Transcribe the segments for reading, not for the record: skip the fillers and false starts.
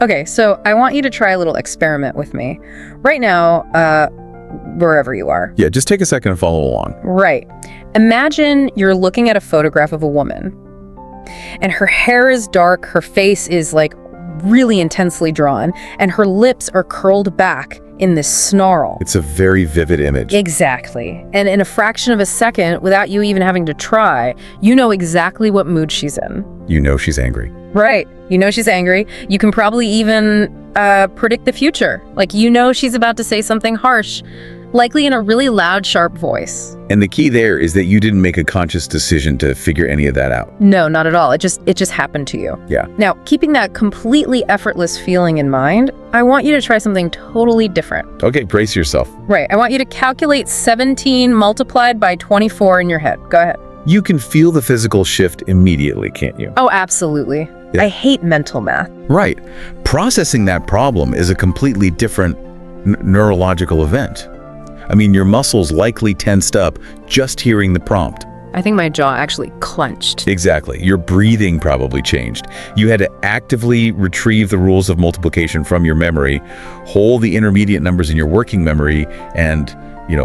Okay, so I want you to try a little experiment with me. Right now, wherever you are. Yeah, just take a second and follow along. Right. Imagine you're looking at a photograph of a woman, and her hair is dark, her face is like really intensely drawn, and her lips are curled back in this snarl. It's a very vivid image. Exactly. And in a fraction of a second, without you even having to try, you know exactly what mood she's in. You know she's angry. Right. You know she's angry. You can probably even predict the future. Like, you know she's about to say something harsh, likely in a really loud, sharp voice. And the key there is that you didn't make a conscious decision to figure any of that out. No, not at all. It just happened to you. Yeah. Now, keeping that completely effortless feeling in mind, I want you to try something totally different. Okay, brace yourself. Right. I want you to calculate 17 multiplied by 24 in your head. Go ahead. You can feel the physical shift immediately, can't you? Oh, absolutely. Yeah. I hate mental math. Right. Processing that problem is a completely different neurological event. I mean, your muscles likely tensed up just hearing the prompt. I think my jaw actually clenched. Exactly. Your breathing probably changed. You had to actively retrieve the rules of multiplication from your memory, hold the intermediate numbers in your working memory, and,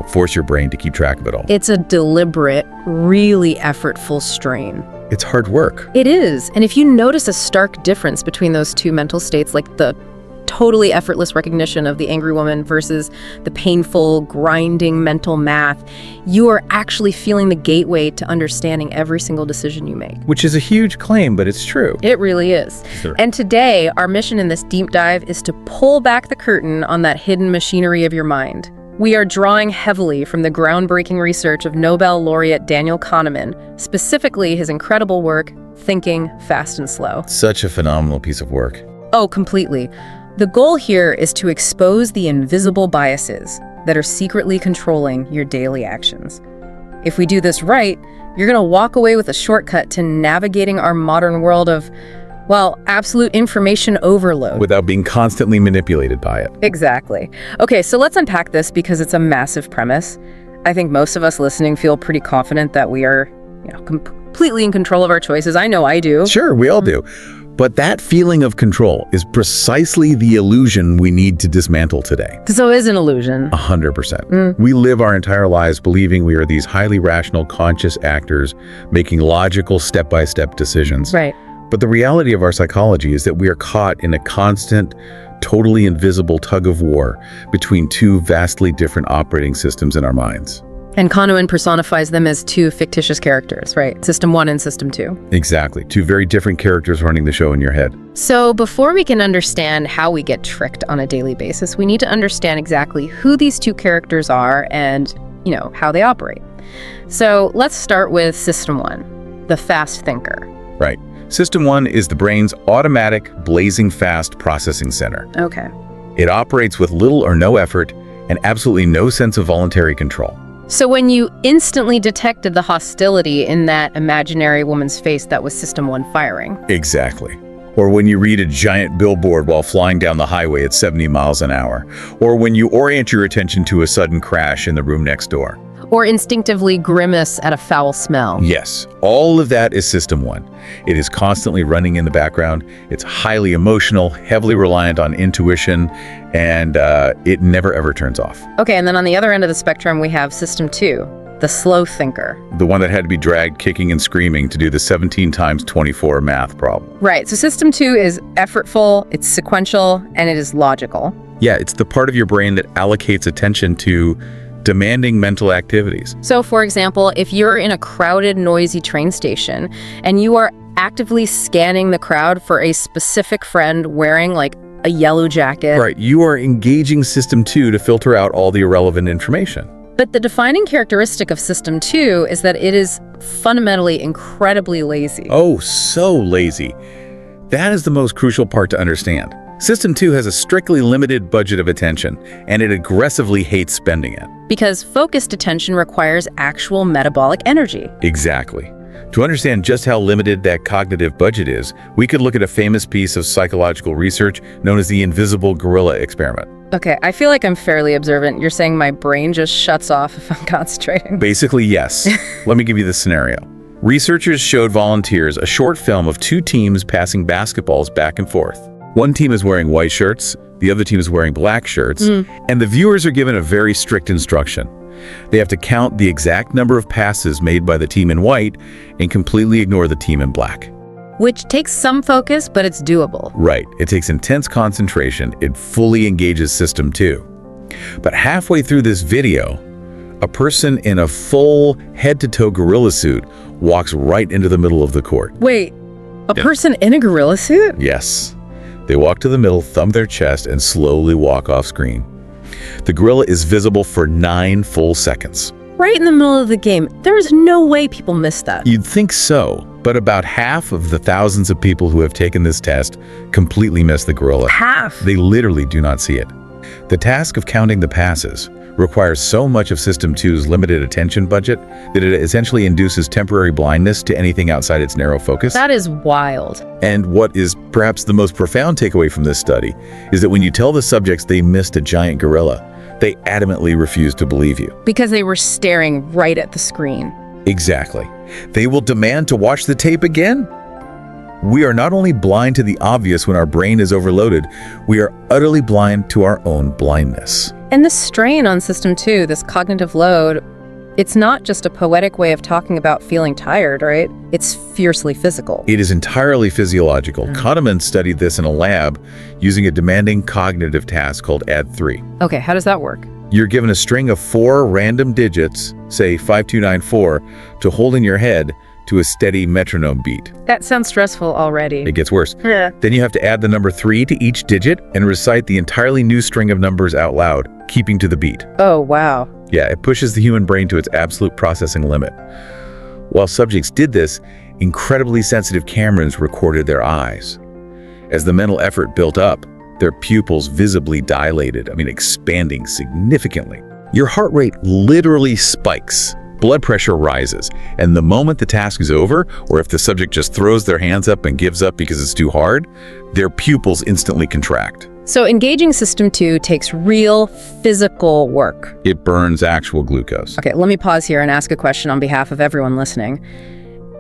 force your brain to keep track of it all. It's a deliberate, really effortful strain. It's hard work. It is. And if you notice a stark difference between those two mental states, like the totally effortless recognition of the angry woman versus the painful, grinding mental math, you are actually feeling the gateway to understanding every single decision you make. Which is a huge claim, but it's true. It really is. Sure. And today, our mission in this deep dive is to pull back the curtain on that hidden machinery of your mind. We are drawing heavily from the groundbreaking research of Nobel laureate Daniel Kahneman, specifically his incredible work, Thinking Fast and Slow. Such a phenomenal piece of work. Oh, completely. The goal here is to expose the invisible biases that are secretly controlling your daily actions. If we do this right, you're going to walk away with a shortcut to navigating our modern world of, absolute information overload. Without being constantly manipulated by it. Exactly. Okay, so let's unpack this because it's a massive premise. I think most of us listening feel pretty confident that we are, completely in control of our choices. I know I do. Sure, we all do. But that feeling of control is precisely the illusion we need to dismantle today. So it is an illusion. 100%. We live our entire lives believing we are these highly rational, conscious actors making logical step-by-step decisions. Right. But the reality of our psychology is that we are caught in a constant, totally invisible tug of war between two vastly different operating systems in our minds. And Kahneman personifies them as two fictitious characters, right? System 1 and System 2. Exactly. Two very different characters running the show in your head. So before we can understand how we get tricked on a daily basis, we need to understand exactly who these two characters are and, how they operate. So let's start with System 1, the fast thinker. Right. System 1 is the brain's automatic, blazing fast processing center. Okay. It operates with little or no effort and absolutely no sense of voluntary control. So when you instantly detected the hostility in that imaginary woman's face, that was System 1 firing. Exactly. Or when you read a giant billboard while flying down the highway at 70 miles an hour. Or when you orient your attention to a sudden crash in the room next door. Or instinctively grimace at a foul smell. Yes, all of that is System 1. It is constantly running in the background. It's highly emotional, heavily reliant on intuition, and it never ever turns off. Okay, and then on the other end of the spectrum, we have System 2, the slow thinker. The one that had to be dragged kicking and screaming to do the 17 times 24 math problem. Right, so System 2 is effortful, it's sequential, and it is logical. Yeah, it's the part of your brain that allocates attention to demanding mental activities. So, for example, if you're in a crowded, noisy train station and you are actively scanning the crowd for a specific friend wearing like a yellow jacket. Right, you are engaging System 2 to filter out all the irrelevant information. But the defining characteristic of System 2 is that it is fundamentally incredibly lazy. Oh, so lazy. That is the most crucial part to understand. System 2 has a strictly limited budget of attention, and it aggressively hates spending it. Because focused attention requires actual metabolic energy. Exactly. To understand just how limited that cognitive budget is, we could look at a famous piece of psychological research known as the invisible gorilla experiment. Okay, I feel like I'm fairly observant. You're saying my brain just shuts off if I'm concentrating. Basically, yes. Let me give you the scenario. Researchers showed volunteers a short film of two teams passing basketballs back and forth. One team is wearing white shirts, the other team is wearing black shirts, and the viewers are given a very strict instruction. They have to count the exact number of passes made by the team in white and completely ignore the team in black. Which takes some focus, but it's doable. Right. It takes intense concentration. It fully engages System 2. But halfway through this video, a person in a full head-to-toe gorilla suit walks right into the middle of the court. Wait, a person in a gorilla suit? Yes. They walk to the middle, thumb their chest, and slowly walk off screen. The gorilla is visible for 9 full seconds. Right in the middle of the game. There's no way people missed that. You'd think so, but about half of the thousands of people who have taken this test completely miss the gorilla. Half? They literally do not see it. The task of counting the passes requires so much of System 2's limited attention budget that it essentially induces temporary blindness to anything outside its narrow focus. That is wild. And what is perhaps the most profound takeaway from this study is that when you tell the subjects they missed a giant gorilla, they adamantly refuse to believe you. Because they were staring right at the screen. Exactly. They will demand to watch the tape again. We are not only blind to the obvious when our brain is overloaded, we are utterly blind to our own blindness. And the strain on System 2, this cognitive load, it's not just a poetic way of talking about feeling tired, right? It's fiercely physical. It is entirely physiological. Kahneman studied this in a lab using a demanding cognitive task called Add 3. Okay, how does that work? You're given a string of 4 random digits, say 5294, to hold in your head to a steady metronome beat. That sounds stressful already. It gets worse. Yeah. Then you have to add the number 3 to each digit and recite the entirely new string of numbers out loud, keeping to the beat. Oh, wow. Yeah, it pushes the human brain to its absolute processing limit. While subjects did this, incredibly sensitive cameras recorded their eyes. As the mental effort built up, their pupils visibly dilated, expanding significantly. Your heart rate literally spikes. Blood pressure rises, and the moment the task is over, or if the subject just throws their hands up and gives up because it's too hard, their pupils instantly contract. So engaging System 2 takes real physical work. It burns actual glucose. Okay, let me pause here and ask a question on behalf of everyone listening.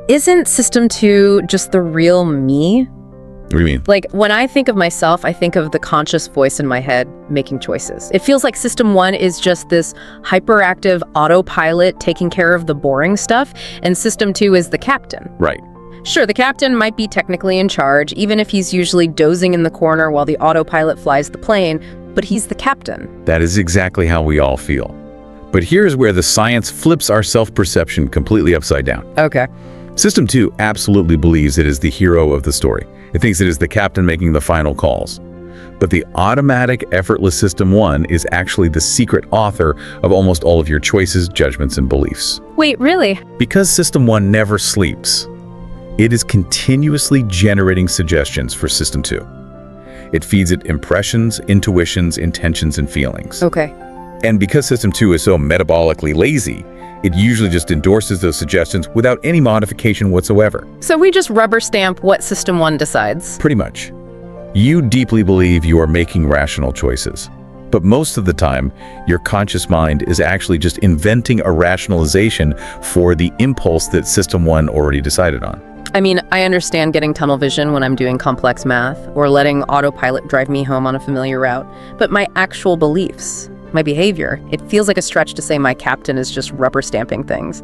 Isn't System 2 just the real me? What do you mean? Like, when I think of myself, I think of the conscious voice in my head making choices. It feels like System 1 is just this hyperactive autopilot taking care of the boring stuff, and System 2 is the captain. Right. Sure, the captain might be technically in charge, even if he's usually dozing in the corner while the autopilot flies the plane, but he's the captain. That is exactly how we all feel. But here's where the science flips our self-perception completely upside down. Okay. System 2 absolutely believes it is the hero of the story. It thinks it is the captain making the final calls. But the automatic, effortless System 1 is actually the secret author of almost all of your choices, judgments, and beliefs. Wait, really? Because System 1 never sleeps, it is continuously generating suggestions for System 2. It feeds it impressions, intuitions, intentions, and feelings. Okay. And because System 2 is so metabolically lazy, it usually just endorses those suggestions without any modification whatsoever. So we just rubber stamp what System 1 decides. Pretty much. You deeply believe you are making rational choices. But most of the time, your conscious mind is actually just inventing a rationalization for the impulse that System 1 already decided on. I understand getting tunnel vision when I'm doing complex math, or letting autopilot drive me home on a familiar route. But my actual beliefs, my behavior, it feels like a stretch to say my captain is just rubber stamping things.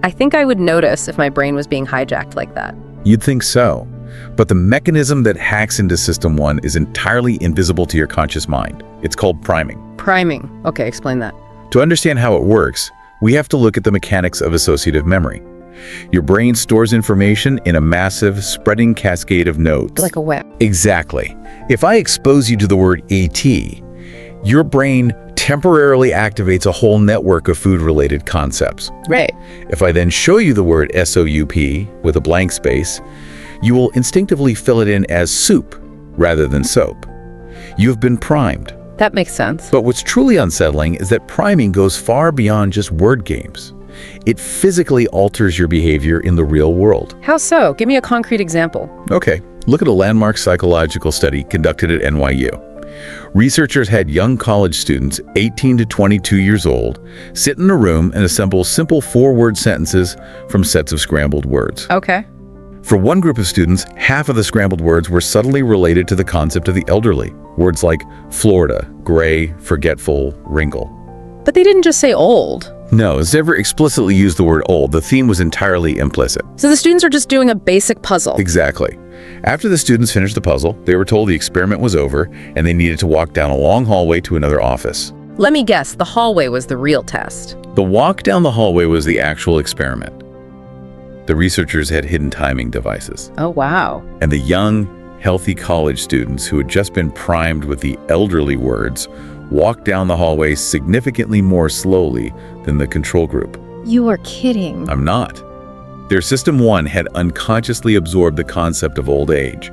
I think I would notice if my brain was being hijacked like that. You'd think so. But the mechanism that hacks into System 1 is entirely invisible to your conscious mind. It's called priming. Priming. Okay, explain that. To understand how it works, we have to look at the mechanics of associative memory. Your brain stores information in a massive, spreading cascade of nodes. Like a web. Exactly. If I expose you to the word ET, your brain temporarily activates a whole network of food-related concepts. Right. If I then show you the word SOUP with a blank space, you will instinctively fill it in as soup rather than soap. You have been primed. That makes sense. But what's truly unsettling is that priming goes far beyond just word games. It physically alters your behavior in the real world. How so? Give me a concrete example. Okay, look at a landmark psychological study conducted at NYU. Researchers had young college students, 18 to 22 years old, sit in a room and assemble simple 4-word sentences from sets of scrambled words. Okay. For one group of students, half of the scrambled words were subtly related to the concept of the elderly. Words like Florida, gray, forgetful, wrinkle. But they didn't just say old. No, it's never explicitly used the word old. The theme was entirely implicit. So the students are just doing a basic puzzle. Exactly. After the students finished the puzzle, they were told the experiment was over and they needed to walk down a long hallway to another office. Let me guess, the hallway was the real test. The walk down the hallway was the actual experiment. The researchers had hidden timing devices. Oh, wow. And the young, healthy college students who had just been primed with the elderly words walked down the hallway significantly more slowly than the control group. You are kidding. I'm not. Their System 1 had unconsciously absorbed the concept of old age,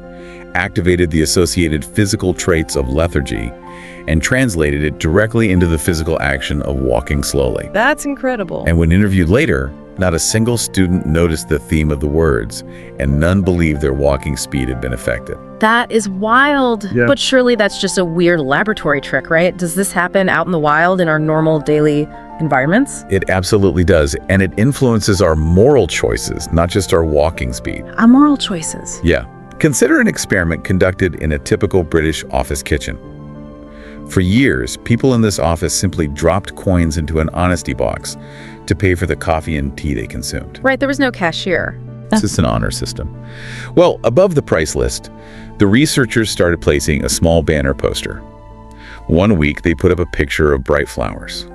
activated the associated physical traits of lethargy, and translated it directly into the physical action of walking slowly. That's incredible. And when interviewed later, not a single student noticed the theme of the words, and none believed their walking speed had been affected. That is wild. Yeah. But surely that's just a weird laboratory trick, right? Does this happen out in the wild in our normal daily environments? It absolutely does, and it influences our moral choices, not just our walking speed. Our moral choices. Yeah. Consider an experiment conducted in a typical British office kitchen. For years, people in this office simply dropped coins into an honesty box to pay for the coffee and tea they consumed. Right, there was no cashier. It's just an honor system. Well, above the price list, the researchers started placing a small banner poster. One week, they put up a picture of bright flowers.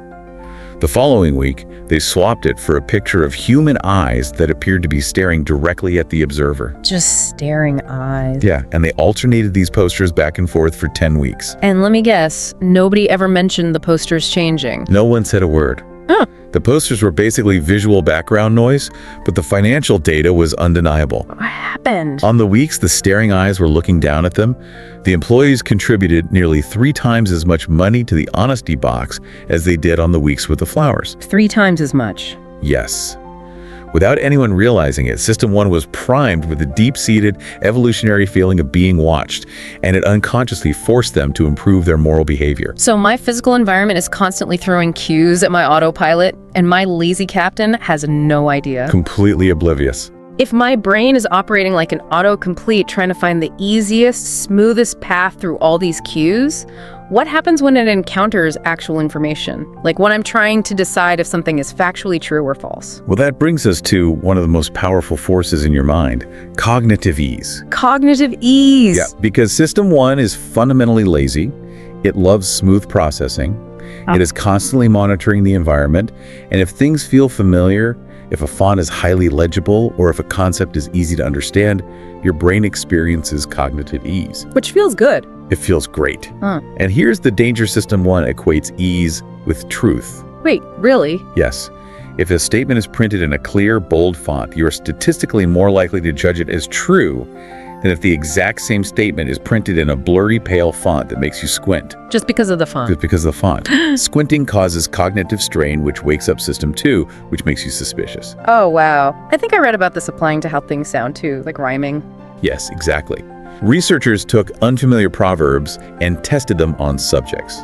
The following week, they swapped it for a picture of human eyes that appeared to be staring directly at the observer. Just staring eyes. Yeah, and they alternated these posters back and forth for 10 weeks. And let me guess, nobody ever mentioned the posters changing. No one said a word. Huh. The posters were basically visual background noise, but the financial data was undeniable. What happened? On the weeks the staring eyes were looking down at them, the employees contributed nearly 3 times as much money to the honesty box as they did on the weeks with the flowers. 3 times as much. Yes. Without anyone realizing it, System 1 was primed with a deep-seated evolutionary feeling of being watched, and it unconsciously forced them to improve their moral behavior. So my physical environment is constantly throwing cues at my autopilot, and my lazy captain has no idea. Completely oblivious. If my brain is operating like an autocomplete trying to find the easiest, smoothest path through all these cues, what happens when it encounters actual information? Like when I'm trying to decide if something is factually true or false. Well, that brings us to one of the most powerful forces in your mind, cognitive ease. Cognitive ease. Yeah, because System 1 is fundamentally lazy. It loves smooth processing. It is constantly monitoring the environment. And if things feel familiar, if a font is highly legible, or if a concept is easy to understand, your brain experiences cognitive ease. Which feels good. It feels great. Huh. And here's the danger. System 1 equates ease with truth. Wait, really? Yes. If a statement is printed in a clear, bold font, you are statistically more likely to judge it as true than if the exact same statement is printed in a blurry, pale font that makes you squint. Just because of the font. Just because of the font. Squinting causes cognitive strain, which wakes up System 2, which makes you suspicious. Oh, wow. I think I read about this applying to how things sound too, like rhyming. Yes, exactly. Researchers took unfamiliar proverbs and tested them on subjects.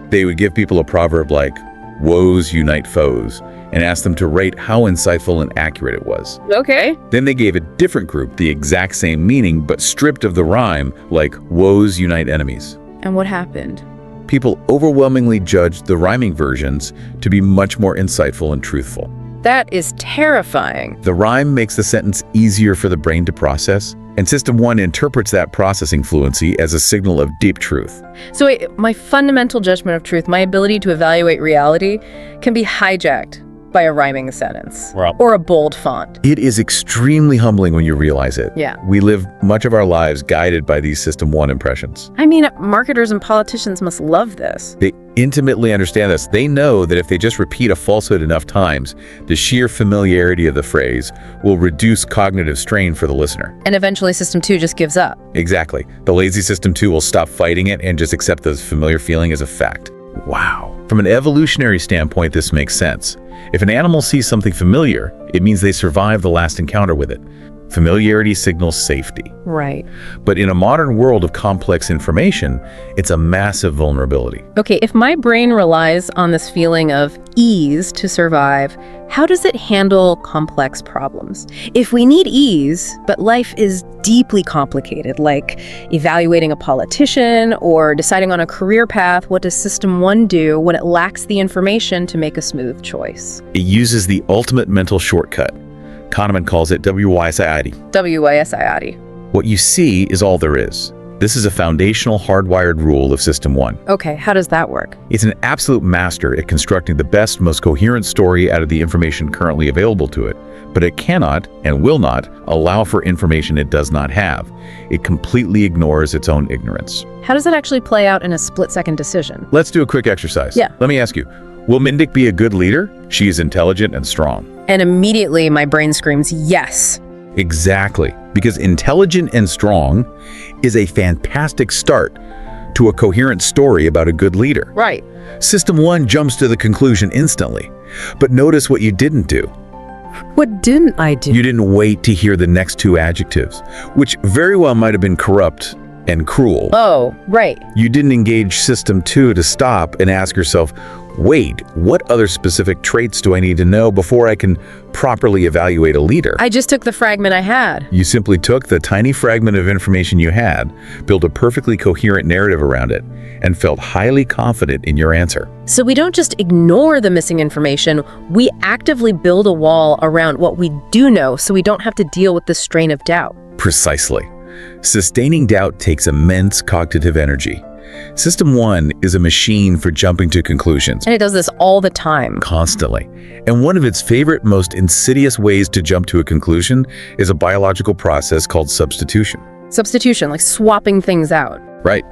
They would give people a proverb like, "Woes unite foes," and ask them to rate how insightful and accurate it was. Okay. Then they gave a different group the exact same meaning, but stripped of the rhyme, like "Woes unite enemies." And what happened? People overwhelmingly judged the rhyming versions to be much more insightful and truthful. That is terrifying. The rhyme makes the sentence easier for the brain to process, and System 1 interprets that processing fluency as a signal of deep truth. So wait, my fundamental judgment of truth, my ability to evaluate reality, can be hijacked by a rhyming sentence or a bold font. It is extremely humbling when you realize it. Yeah. We live much of our lives guided by these System 1 impressions. I mean, marketers and politicians must love this. They intimately understand this. They know that if they just repeat a falsehood enough times, the sheer familiarity of the phrase will reduce cognitive strain for the listener. And eventually System 2 just gives up. Exactly. The lazy System 2 will stop fighting it and just accept the familiar feeling as a fact. Wow. From an evolutionary standpoint, this makes sense. If an animal sees something familiar, it means they survived the last encounter with it. Familiarity signals safety. Right. But in a modern world of complex information, it's a massive vulnerability. Okay, if my brain relies on this feeling of ease to survive, how does it handle complex problems? If we need ease, but life is deeply complicated, like evaluating a politician or deciding on a career path, what does System 1 do when it lacks the information to make a smooth choice? It uses the ultimate mental shortcut. Kahneman calls it WYSID. WYSID. What you see is all there is. This is a foundational hardwired rule of System 1. Okay, how does that work? It's an absolute master at constructing the best, most coherent story out of the information currently available to it, but it cannot and will not allow for information it does not have. It completely ignores its own ignorance. How does it actually play out in a split-second decision? Let's do a quick exercise. Yeah. Let me ask you, will Mindik be a good leader? She is intelligent and strong. And immediately my brain screams, yes. Exactly, because intelligent and strong is a fantastic start to a coherent story about a good leader. Right. System 1 jumps to the conclusion instantly. But notice what you didn't do. What didn't I do? You didn't wait to hear the next two adjectives, which very well might have been corrupt and cruel. Oh, right. You didn't engage System 2 to stop and ask yourself, wait, what other specific traits do I need to know before I can properly evaluate a leader? I just took the fragment I had. You simply took the tiny fragment of information you had, built a perfectly coherent narrative around it, and felt highly confident in your answer. So we don't just ignore the missing information, we actively build a wall around what we do know so we don't have to deal with the strain of doubt. Precisely. Sustaining doubt takes immense cognitive energy. System 1 is a machine for jumping to conclusions. And it does this all the time. Constantly. And one of its favorite, most insidious ways to jump to a conclusion is a biological process called substitution. Substitution, like swapping things out. Right.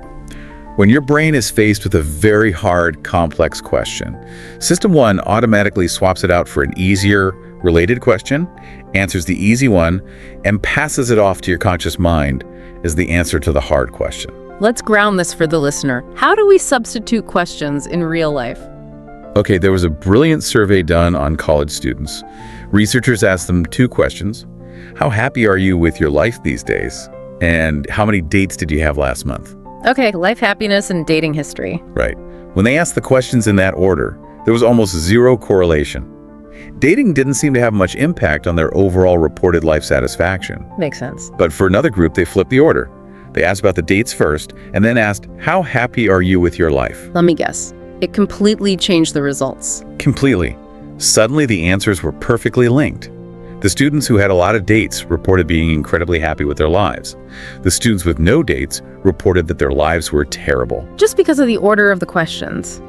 When your brain is faced with a very hard, complex question, System 1 automatically swaps it out for an easier, related question, answers the easy one, and passes it off to your conscious mind as the answer to the hard question. Let's ground this for the listener. How do we substitute questions in real life? Okay, there was a brilliant survey done on college students. Researchers asked them two questions. How happy are you with your life these days? And how many dates did you have last month? Okay, life, happiness, and dating history. Right. When they asked the questions in that order, there was almost zero correlation. Dating didn't seem to have much impact on their overall reported life satisfaction. Makes sense. But for another group, they flipped the order. They asked about the dates first, and then asked, how happy are you with your life? Let me guess. It completely changed the results. Completely. Suddenly, the answers were perfectly linked. The students who had a lot of dates reported being incredibly happy with their lives. The students with no dates reported that their lives were terrible. Just because of the order of the questions.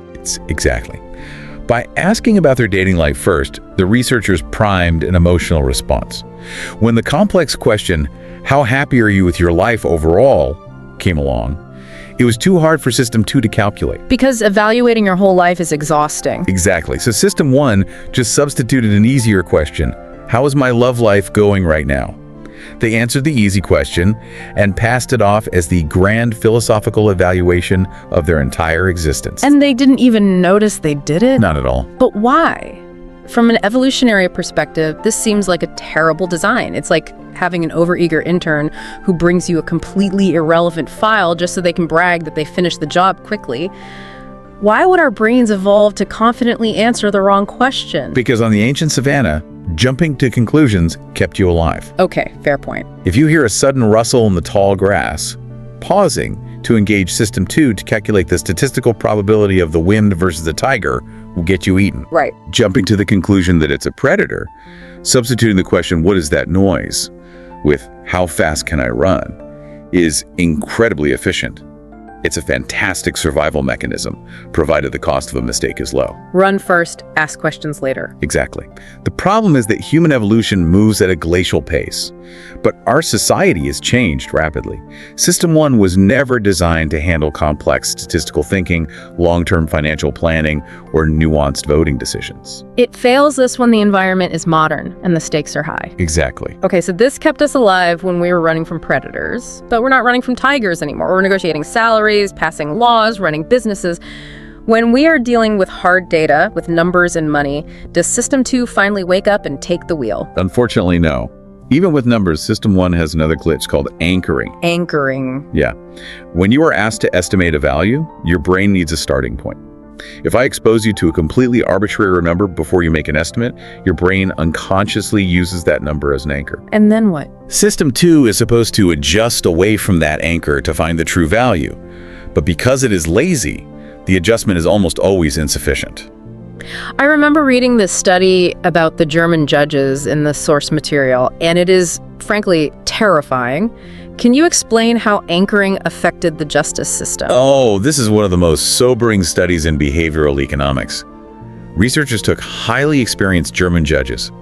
Exactly. By asking about their dating life first, the researchers primed an emotional response. When the complex question, how happy are you with your life overall, came along, it was too hard for System 2 to calculate. Because evaluating your whole life is exhausting. Exactly. So System 1 just substituted an easier question. How is my love life going right now? They answered the easy question and passed it off as the grand philosophical evaluation of their entire existence. And they didn't even notice they did it? Not at all. But why? From an evolutionary perspective, this seems like a terrible design. It's like having an overeager intern who brings you a completely irrelevant file just so they can brag that they finished the job quickly. Why would our brains evolve to confidently answer the wrong question? Because on the ancient savannah, jumping to conclusions kept you alive. Okay, fair point. If you hear a sudden rustle in the tall grass, pausing to engage System 2 to calculate the statistical probability of the wind versus the tiger will get you eaten. Right. Jumping to the conclusion that it's a predator, substituting the question, what is that noise, with how fast can I run, is incredibly efficient. It's a fantastic survival mechanism, provided the cost of a mistake is low. Run first, ask questions later. Exactly. The problem is that human evolution moves at a glacial pace, but our society has changed rapidly. System 1 was never designed to handle complex statistical thinking, long-term financial planning, or nuanced voting decisions. It fails this when the environment is modern and the stakes are high. Exactly. Okay, so this kept us alive when we were running from predators, but we're not running from tigers anymore. We're negotiating salaries, passing laws, running businesses. When we are dealing with hard data, with numbers and money, does System 2 finally wake up and take the wheel? Unfortunately, no. Even with numbers, System 1 has another glitch called anchoring. Anchoring. Yeah. When you are asked to estimate a value, your brain needs a starting point. If I expose you to a completely arbitrary number before you make an estimate, your brain unconsciously uses that number as an anchor. And then what? System 2 is supposed to adjust away from that anchor to find the true value. But because it is lazy, the adjustment is almost always insufficient. I remember reading this study about the German judges in the source material, and it is, frankly, terrifying. Can you explain how anchoring affected the justice system? Oh, this is one of the most sobering studies in behavioral economics. Researchers took highly experienced German judges.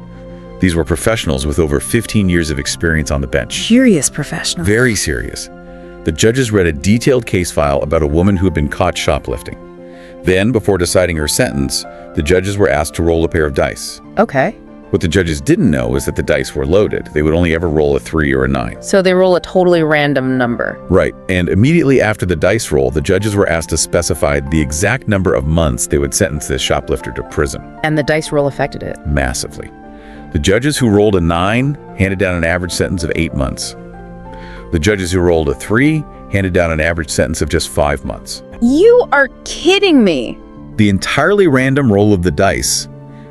These were professionals with over 15 years of experience on the bench. Serious professional. Very serious. The judges read a detailed case file about a woman who had been caught shoplifting. Then, before deciding her sentence, the judges were asked to roll a pair of dice. Okay. What the judges didn't know is that the dice were loaded. They would only ever roll a 3 or a 9. So they roll a totally random number. Right, and immediately after the dice roll, the judges were asked to specify the exact number of months they would sentence this shoplifter to prison. And the dice roll affected it. Massively. The judges who rolled a 9 handed down an average sentence of 8 months. The judges who rolled a 3 handed down an average sentence of just 5 months. You are kidding me. The entirely random roll of the dice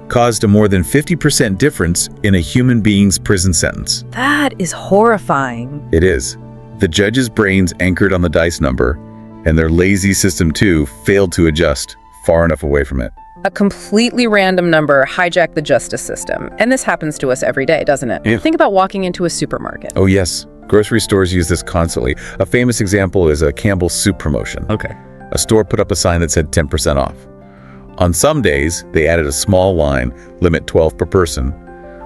caused a more than 50% difference in a human being's prison sentence. That is horrifying. It is. The judges' brains anchored on the dice number, and their lazy System 2 failed to adjust far enough away from it. A completely random number hijacked the justice system. And this happens to us every day, doesn't it? Yeah. Think about walking into a supermarket. Oh yes, grocery stores use this constantly. A famous example is a Campbell's soup promotion. Okay. A store put up a sign that said 10% off. On some days, they added a small line, limit 12 per person.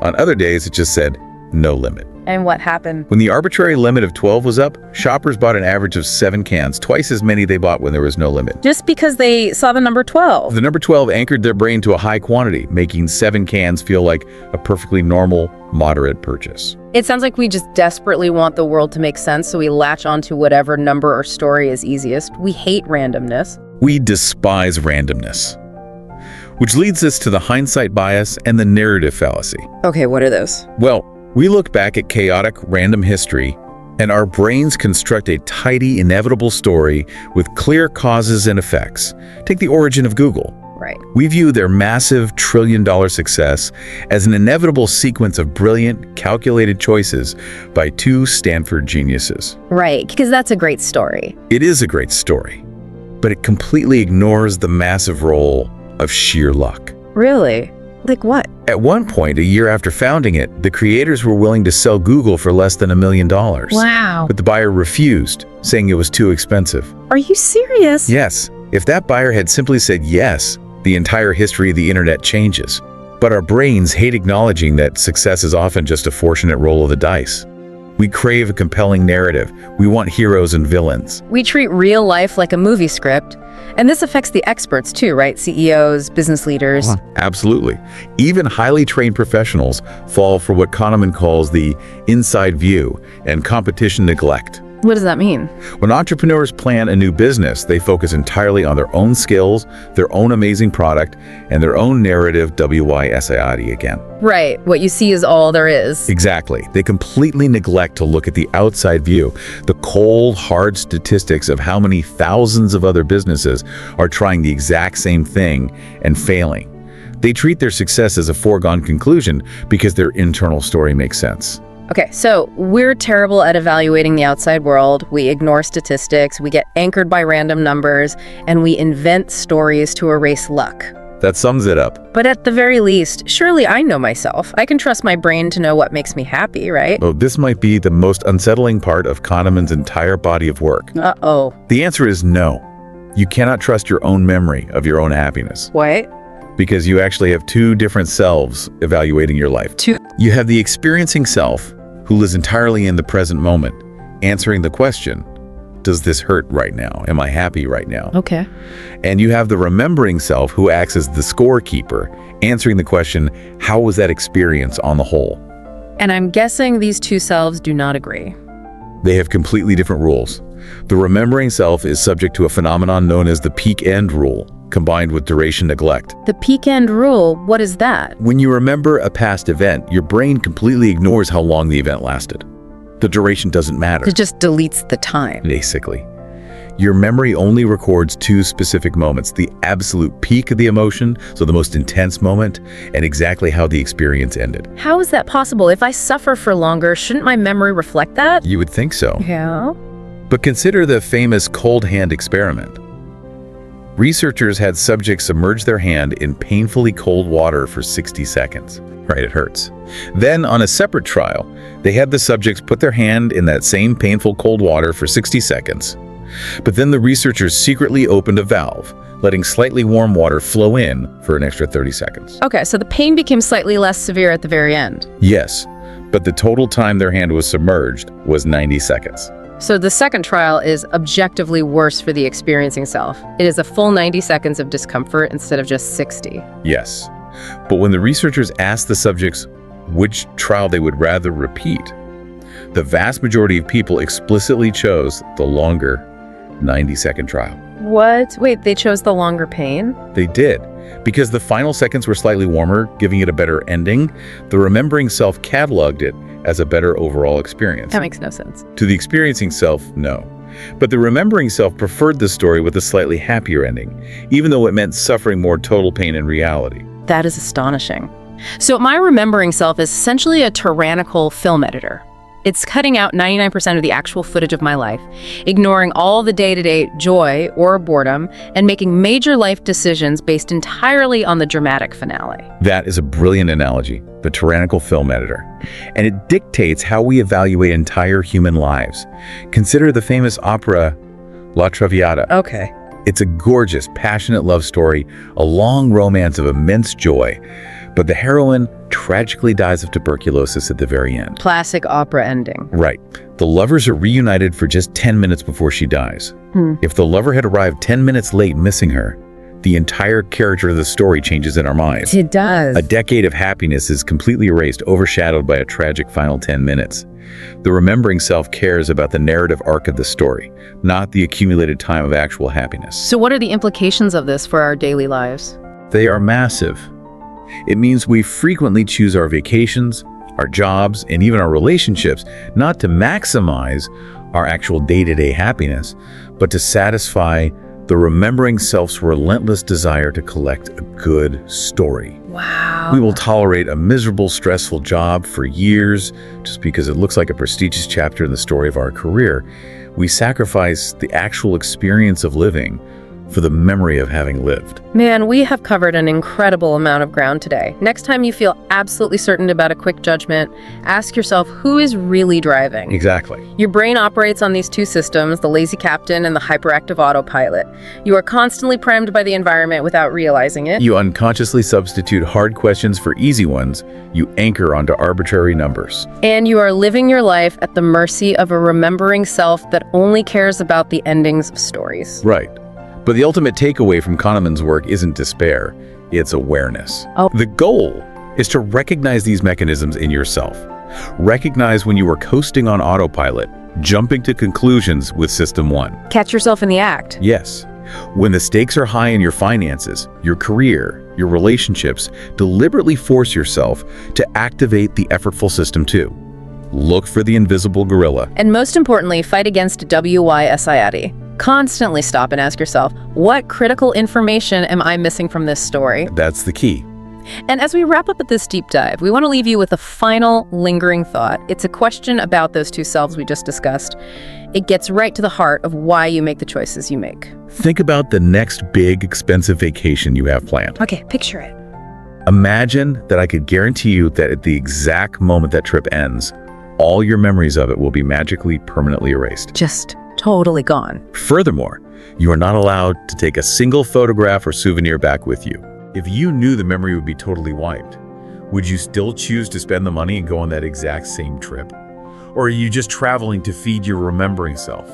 On other days, it just said, no limit. And what happened? When the arbitrary limit of 12 was up, shoppers bought an average of 7 cans, twice as many they bought when there was no limit. Just because they saw the number 12. The number 12 anchored their brain to a high quantity, making 7 cans feel like a perfectly normal, moderate purchase. It sounds like we just desperately want the world to make sense, so we latch onto whatever number or story is easiest. We hate randomness. We despise randomness. Which leads us to the hindsight bias and the narrative fallacy. Okay, what are those? Well, we look back at chaotic, random history, and our brains construct a tidy, inevitable story with clear causes and effects. Take the origin of Google. Right. We view their massive trillion-dollar success as an inevitable sequence of brilliant, calculated choices by 2 Stanford geniuses. Right, because that's a great story. It is a great story, but it completely ignores the massive role of sheer luck. Really? Like what? At one point, a year after founding it, the creators were willing to sell Google for less than $1 million. Wow. But the buyer refused, saying it was too expensive. Are you serious? Yes, if that buyer had simply said yes, the entire history of the internet changes. But our brains hate acknowledging that success is often just a fortunate roll of the dice. We crave a compelling narrative. We want heroes and villains. We treat real life like a movie script. And this affects the experts too, right? CEOs, business leaders. Absolutely. Even highly trained professionals fall for what Kahneman calls the inside view and competition neglect. What does that mean? When entrepreneurs plan a new business, they focus entirely on their own skills, their own amazing product, and their own narrative, WYSID again. Right. What you see is all there is. Exactly. They completely neglect to look at the outside view, the cold, hard statistics of how many thousands of other businesses are trying the exact same thing and failing. They treat their success as a foregone conclusion because their internal story makes sense. Okay, so we're terrible at evaluating the outside world. We ignore statistics, we get anchored by random numbers, and we invent stories to erase luck. That sums it up. But at the very least, surely I know myself. I can trust my brain to know what makes me happy, right? Oh, this might be the most unsettling part of Kahneman's entire body of work. Uh-oh. The answer is no. You cannot trust your own memory of your own happiness. What? Because you actually have 2 different selves evaluating your life. 2? You have the experiencing self, who lives entirely in the present moment, answering the question, does this hurt right now? Am I happy right now? Okay. And you have the remembering self, who acts as the scorekeeper, answering the question, how was that experience on the whole? And I'm guessing these 2 selves do not agree. They have completely different rules. The remembering self is subject to a phenomenon known as the peak end rule. combined with duration neglect. The peak end rule, what is that? When you remember a past event, your brain completely ignores how long the event lasted. The duration doesn't matter. It just deletes the time. Basically. Your memory only records two specific moments, the absolute peak of the emotion, so the most intense moment, and exactly how the experience ended. How is that possible? If I suffer for longer, shouldn't my memory reflect that? You would think so. Yeah. But consider the famous cold hand experiment. Researchers had subjects submerge their hand in painfully cold water for 60 seconds. Right, it hurts. Then, on a separate trial, they had the subjects put their hand in that same painful cold water for 60 seconds. But then the researchers secretly opened a valve, letting slightly warm water flow in for an extra 30 seconds. Okay, so the pain became slightly less severe at the very end. Yes, but the total time their hand was submerged was 90 seconds. So the second trial is objectively worse for the experiencing self. It is a full 90 seconds of discomfort instead of just 60. Yes, but when the researchers asked the subjects which trial they would rather repeat, the vast majority of people explicitly chose the longer 90-second trial. What? Wait, they chose the longer pain? They did. Because the final seconds were slightly warmer, giving it a better ending, the remembering self cataloged it as a better overall experience. That makes no sense. To the experiencing self, no. But the remembering self preferred the story with a slightly happier ending, even though it meant suffering more total pain in reality. That is astonishing. So my remembering self is essentially a tyrannical film editor. It's cutting out 99% of the actual footage of my life, ignoring all the day-to-day joy or boredom, and making major life decisions based entirely on the dramatic finale. That is a brilliant analogy, the tyrannical film editor. And it dictates how we evaluate entire human lives. Consider the famous opera La Traviata. Okay. It's a gorgeous, passionate love story, a long romance of immense joy. But the heroine tragically dies of tuberculosis at the very end. Classic opera ending. Right. The lovers are reunited for just 10 minutes before she dies. If the lover had arrived 10 minutes late, missing her, the entire character of the story changes in our minds. It does. A decade of happiness is completely erased, overshadowed by a tragic final 10 minutes. The remembering self cares about the narrative arc of the story, not the accumulated time of actual happiness. So what are the implications of this for our daily lives? They are massive. It means we frequently choose our vacations, our jobs, and even our relationships not to maximize our actual day-to-day happiness, but to satisfy the remembering self's relentless desire to collect a good story. Wow. We will tolerate a miserable, stressful job for years just because it looks like a prestigious chapter in the story of our career. We sacrifice the actual experience of living for the memory of having lived. Man, we have covered an incredible amount of ground today. Next time you feel absolutely certain about a quick judgment, ask yourself who is really driving. Exactly. Your brain operates on these two systems, the lazy captain and the hyperactive autopilot. You are constantly primed by the environment without realizing it. You unconsciously substitute hard questions for easy ones. You anchor onto arbitrary numbers. And you are living your life at the mercy of a remembering self that only cares about the endings of stories. Right. But the ultimate takeaway from Kahneman's work isn't despair, it's awareness. Oh. The goal is to recognize these mechanisms in yourself. Recognize when you are coasting on autopilot, jumping to conclusions with System 1. Catch yourself in the act. Yes. When the stakes are high in your finances, your career, your relationships, deliberately force yourself to activate the effortful System 2. Look for the invisible gorilla. And most importantly, fight against WYSIAD. Constantly stop and ask yourself, what critical information am I missing from this story? That's the key. And as we wrap up at this deep dive, we want to leave you with a final lingering thought. It's a question about those two selves we just discussed. It gets right to the heart of why you make the choices you make. Think about the next big, expensive vacation you have planned. Okay, picture it. Imagine that I could guarantee you that at the exact moment that trip ends, all your memories of it will be magically, permanently erased. Just totally gone. Furthermore, you are not allowed to take a single photograph or souvenir back with you. If you knew the memory would be totally wiped, would you still choose to spend the money and go on that exact same trip? Or are you just traveling to feed your remembering self?